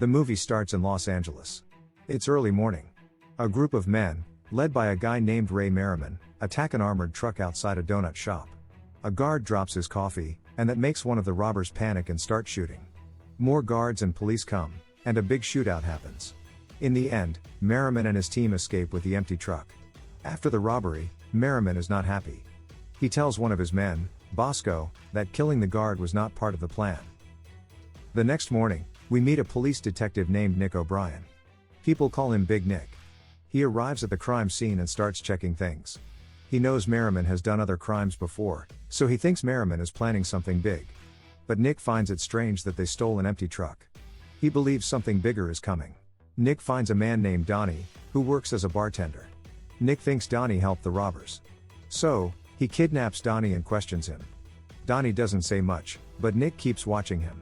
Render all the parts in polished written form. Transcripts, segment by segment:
The movie starts in Los Angeles. It's early morning. A group of men, led by a guy named Ray Merriman, attack an armored truck outside a donut shop. A guard drops his coffee, and that makes one of the robbers panic and start shooting. More guards and police come, and a big shootout happens. In the end, Merriman and his team escape with the empty truck. After the robbery, Merriman is not happy. He tells one of his men, Bosco, that killing the guard was not part of the plan. The next morning, we meet a police detective named Nick O'Brien. People call him Big Nick. He arrives at the crime scene and starts checking things. He knows Merriman has done other crimes before, so he thinks Merriman is planning something big. But Nick finds it strange that they stole an empty truck. He believes something bigger is coming. Nick finds a man named Donnie, who works as a bartender. Nick thinks Donnie helped the robbers. So, he kidnaps Donnie and questions him. Donnie doesn't say much, but Nick keeps watching him.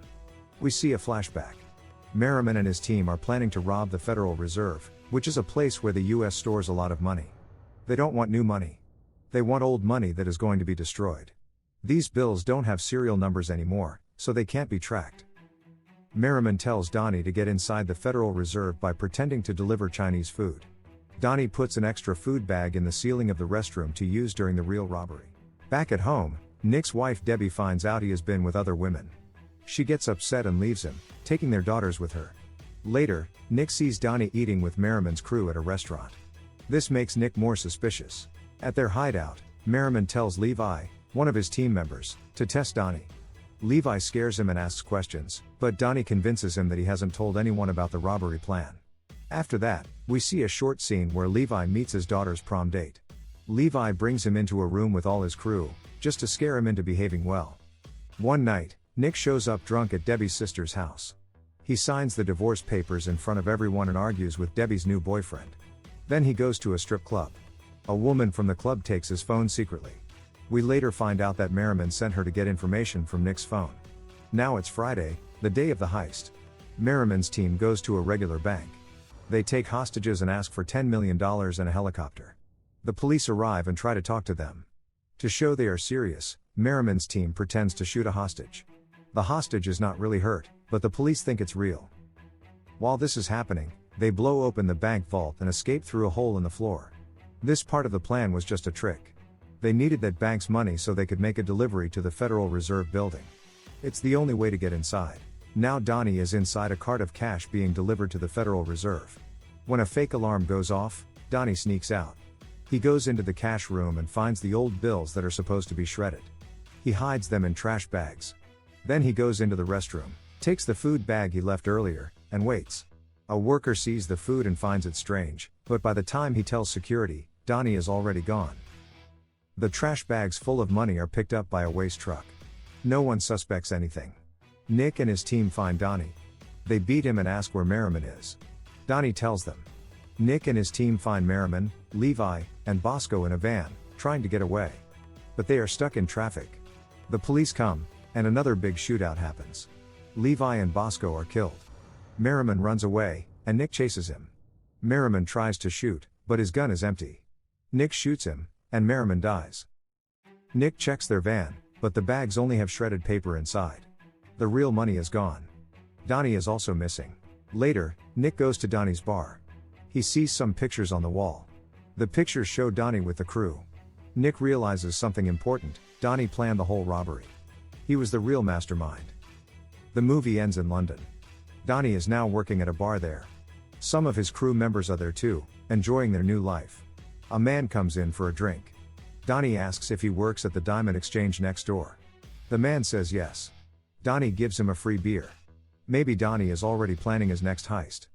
We see a flashback. Merriman and his team are planning to rob the Federal Reserve, which is a place where the US stores a lot of money. They don't want new money. They want old money that is going to be destroyed. These bills don't have serial numbers anymore, so they can't be tracked. Merriman tells Donnie to get inside the Federal Reserve by pretending to deliver Chinese food. Donnie puts an extra food bag in the ceiling of the restroom to use during the real robbery. Back at home, Nick's wife Debbie finds out he has been with other women. She gets upset and leaves him, taking their daughters with her. Later, Nick sees Donnie eating with Merriman's crew at a restaurant. This makes Nick more suspicious. At their hideout, Merriman tells Levi, one of his team members, to test Donnie. Levi scares him and asks questions, but Donnie convinces him that he hasn't told anyone about the robbery plan. After that, we see a short scene where Levi meets his daughter's prom date. Levi brings him into a room with all his crew, just to scare him into behaving well. One night, Nick shows up drunk at Debbie's sister's house. He signs the divorce papers in front of everyone and argues with Debbie's new boyfriend. Then he goes to a strip club. A woman from the club takes his phone secretly. We later find out that Merriman sent her to get information from Nick's phone. Now it's Friday, the day of the heist. Merriman's team goes to a regular bank. They take hostages and ask for $10 million and a helicopter. The police arrive and try to talk to them. To show they are serious, Merriman's team pretends to shoot a hostage. The hostage is not really hurt, but the police think it's real. While this is happening, they blow open the bank vault and escape through a hole in the floor. This part of the plan was just a trick. They needed that bank's money so they could make a delivery to the Federal Reserve building. It's the only way to get inside. Now Donnie is inside a cart of cash being delivered to the Federal Reserve. When a fake alarm goes off, Donnie sneaks out. He goes into the cash room and finds the old bills that are supposed to be shredded. He hides them in trash bags. Then he goes into the restroom, takes the food bag he left earlier, and waits. A worker sees the food and finds it strange, but by the time he tells security, Donnie is already gone. The trash bags full of money are picked up by a waste truck. No one suspects anything. Nick and his team find Donnie. They beat him and ask where Merriman is. Donnie tells them. Nick and his team find Merriman, Levi, and Bosco in a van, trying to get away. But they are stuck in traffic. The police come, and another big shootout happens. Levi and Bosco are killed. Merriman runs away, and Nick chases him. Merriman tries to shoot, but his gun is empty. Nick shoots him, and Merriman dies. Nick checks their van, but the bags only have shredded paper inside. The real money is gone. Donnie is also missing. Later, Nick goes to Donnie's bar. He sees some pictures on the wall. The pictures show Donnie with the crew. Nick realizes something important: Donnie planned the whole robbery. He was the real mastermind. The movie ends in London. Donnie is now working at a bar there. Some of his crew members are there too, enjoying their new life. A man comes in for a drink. Donnie asks if he works at the diamond exchange next door. The man says yes. Donnie gives him a free beer. Maybe Donnie is already planning his next heist.